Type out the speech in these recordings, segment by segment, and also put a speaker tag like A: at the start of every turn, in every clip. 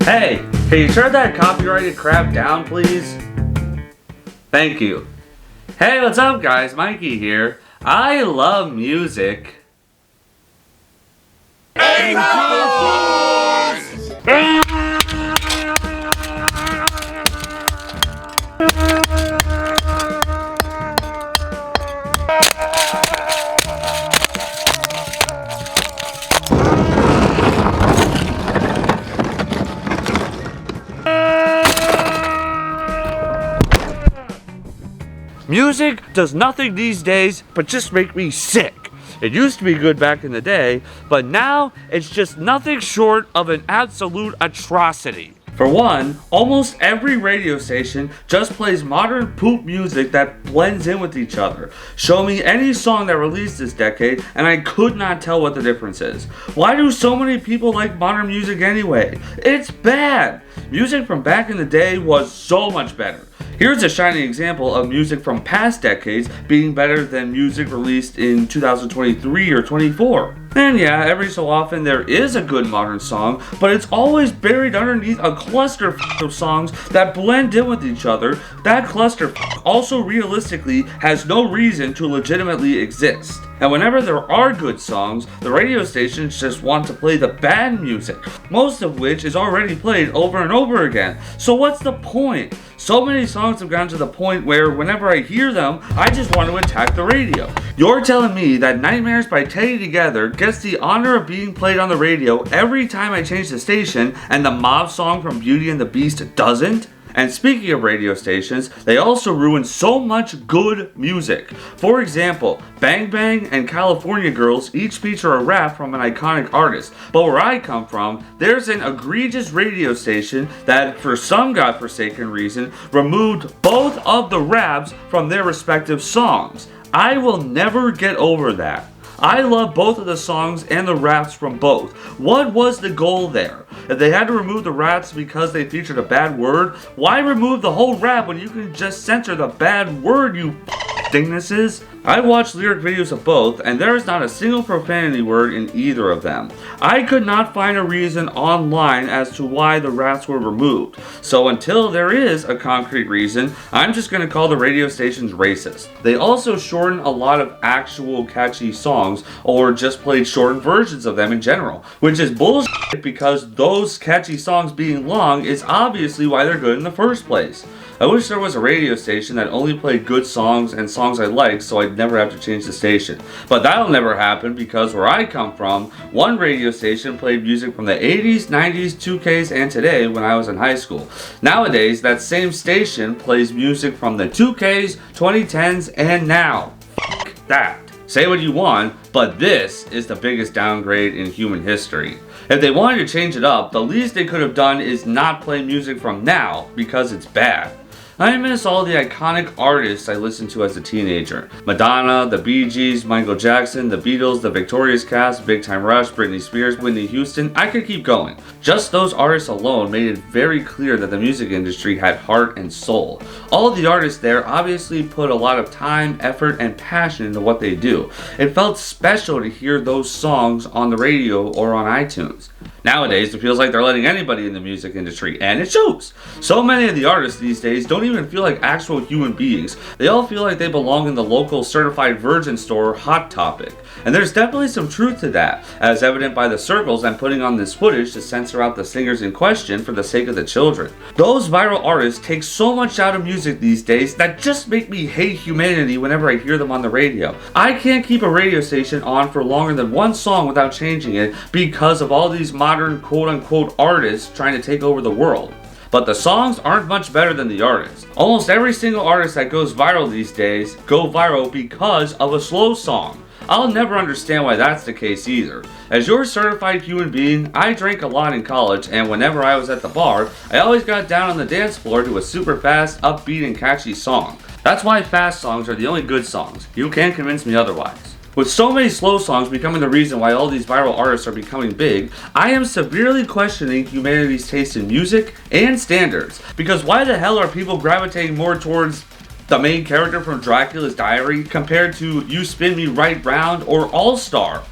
A: Hey, can you turn that copyrighted crap down, please? Thank you. Hey, what's up, guys? Mikey here. I love music. Music does nothing these days but just make me sick. It used to be good back in the day, but now it's just nothing short of an absolute atrocity. For one, almost every radio station just plays modern poop music that blends in with each other. Show me any song that released this decade and I could not tell what the difference is. Why do so many people like modern music anyway? It's bad! Music from back in the day was so much better. Here's a shining example of music from past decades being better than music released in 2023 or 24. And yeah, every so often there is a good modern song, but it's always buried underneath a cluster of songs that blend in with each other. That cluster also realistically has no reason to legitimately exist. And whenever there are good songs, the radio stations just want to play the bad music, most of which is already played over and over again. So what's the point? So many songs have gotten to the point where whenever I hear them, I just want to attack the radio. You're telling me that Nightmares by Teddy Together gets the honor of being played on the radio every time I change the station, and the Mob song from Beauty and the Beast doesn't? And speaking of radio stations, they also ruin so much good music. For example, Bang Bang and California Girls each feature a rap from an iconic artist. But where I come from, there's an egregious radio station that, for some godforsaken reason, removed both of the raps from their respective songs. I will never get over that. I love both of the songs and the raps from both. What was the goal there? If they had to remove the raps because they featured a bad word, why remove the whole rap when you can just censor the bad word, you dingnesses? I watched lyric videos of both, and there is not a single profanity word in either of them. I could not find a reason online as to why the raps were removed. So until there is a concrete reason, I'm just going to call the radio stations racist. They also shorten a lot of actual catchy songs, or just played shortened versions of them in general, which is bullshit because those catchy songs being long is obviously why they're good in the first place. I wish there was a radio station that only played good songs and songs I liked so I'd never have to change the station. But that'll never happen because where I come from, one radio station played music from the 80s, 90s, 2Ks, and today when I was in high school. Nowadays, that same station plays music from the 2Ks, 2010s, and now. Fuck that. Say what you want, but this is the biggest downgrade in human history. If they wanted to change it up, the least they could have done is not play music from now because it's bad. I miss all the iconic artists I listened to as a teenager. Madonna, the Bee Gees, Michael Jackson, the Beatles, the Victorious Cast, Big Time Rush, Britney Spears, Whitney Houston. I could keep going. Just those artists alone made it very clear that the music industry had heart and soul. All of the artists there obviously put a lot of time, effort, and passion into what they do. It felt special to hear those songs on the radio or on iTunes. Nowadays, it feels like they're letting anybody in the music industry, and it shows. So many of the artists these days don't even feel like actual human beings. They all feel like they belong in the local certified virgin store Hot Topic. And there's definitely some truth to that, as evident by the circles I'm putting on this footage to censor out the singers in question for the sake of the children. Those viral artists take so much out of music these days that just make me hate humanity whenever I hear them on the radio. I can't keep a radio station on for longer than one song without changing it because of all these modern quote-unquote artists trying to take over the world. But the songs aren't much better than the artists. Almost every single artist that goes viral these days go viral because of a slow song. I'll never understand why that's the case either. As your certified human being, I drank a lot in college, and whenever I was at the bar, I always got down on the dance floor to a super fast, upbeat, and catchy song. That's why fast songs are the only good songs. You can't convince me otherwise. With so many slow songs becoming the reason why all these viral artists are becoming big, I am severely questioning humanity's taste in music and standards. Because why the hell are people gravitating more towards the main character from Dracula's Diary compared to You Spin Me Right Round or All Star?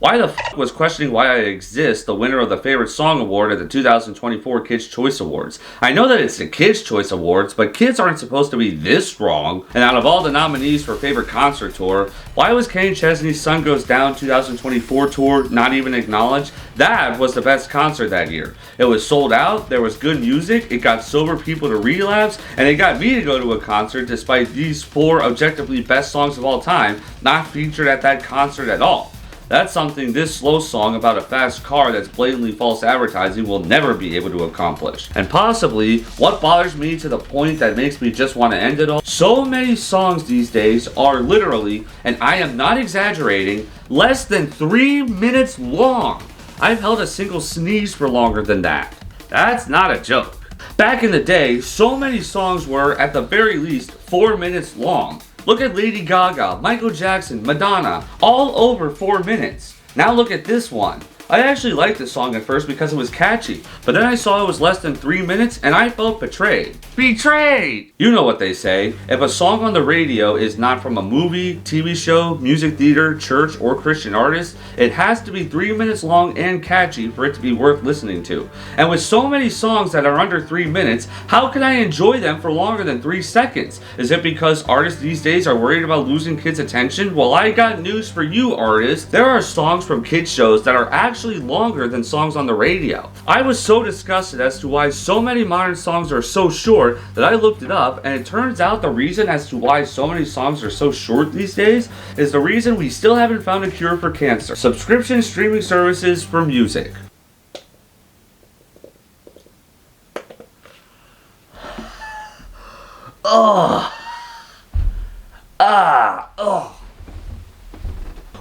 A: Why the f was Questioning Why I Exist the winner of the Favorite Song Award at the 2024 Kids' Choice Awards? I know that it's the Kids' Choice Awards, but kids aren't supposed to be this wrong. And out of all the nominees for Favorite Concert Tour, why was Kenny Chesney's Sun Goes Down 2024 tour not even acknowledged? That was the best concert that year. It was sold out, there was good music, it got sober people to relapse, and it got me to go to a concert despite these 4 objectively best songs of all time not featured at that concert at all. That's something this slow song about a fast car that's blatantly false advertising will never be able to accomplish. And possibly, what bothers me to the point that makes me just want to end it all, so many songs these days are literally, and I am not exaggerating, less than 3 minutes long. I've held a single sneeze for longer than that. That's not a joke. Back in the day, so many songs were, at the very least, 4 minutes long. Look at Lady Gaga, Michael Jackson, Madonna, all over 4 minutes. Now look at this one. I actually liked this song at first because it was catchy, but then I saw it was less than 3 minutes and I felt betrayed. Betrayed! You know what they say, if a song on the radio is not from a movie, TV show, music theater, church, or Christian artist, it has to be 3 minutes long and catchy for it to be worth listening to. And with so many songs that are under 3 minutes, how can I enjoy them for longer than 3 seconds? Is it because artists these days are worried about losing kids' attention? Well, I got news for you, artists. There are songs from kids shows that are actually longer than songs on the radio. I was so disgusted as to why so many modern songs are so short that I looked it up, and it turns out the reason as to why so many songs are so short these days is the reason we still haven't found a cure for cancer. Subscription streaming services for music.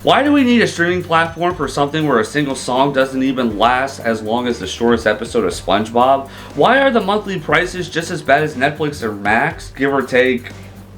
A: Why do we need a streaming platform for something where a single song doesn't even last as long as the shortest episode of SpongeBob? Why are the monthly prices just as bad as Netflix or Max, give or take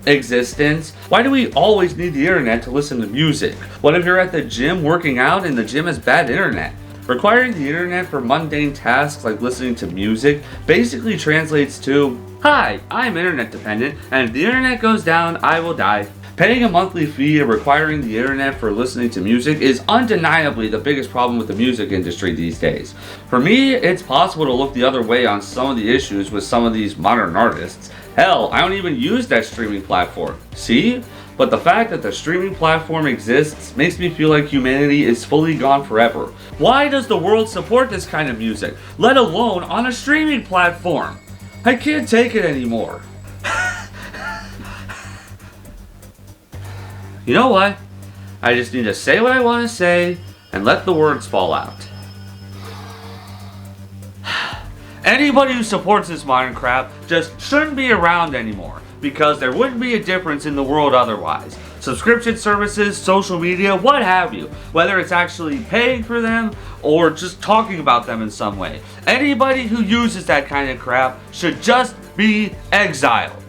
A: existence? Why do we always need the internet to listen to music? What if you're at the gym working out and the gym has bad internet? Requiring the internet for mundane tasks like listening to music basically translates to, hi, I'm internet dependent, and if the internet goes down, I will die. Paying a monthly fee and requiring the internet for listening to music is undeniably the biggest problem with the music industry these days. For me, it's possible to look the other way on some of the issues with some of these modern artists. Hell, I don't even use that streaming platform. See? But the fact that the streaming platform exists makes me feel like humanity is fully gone forever. Why does the world support this kind of music, let alone on a streaming platform? I can't take it anymore. You know what? I just need to say what I want to say and let the words fall out. Anybody who supports this modern crap just shouldn't be around anymore, because there wouldn't be a difference in the world otherwise. Subscription services, social media, what have you, whether it's actually paying for them or just talking about them in some way. Anybody who uses that kind of crap should just be exiled.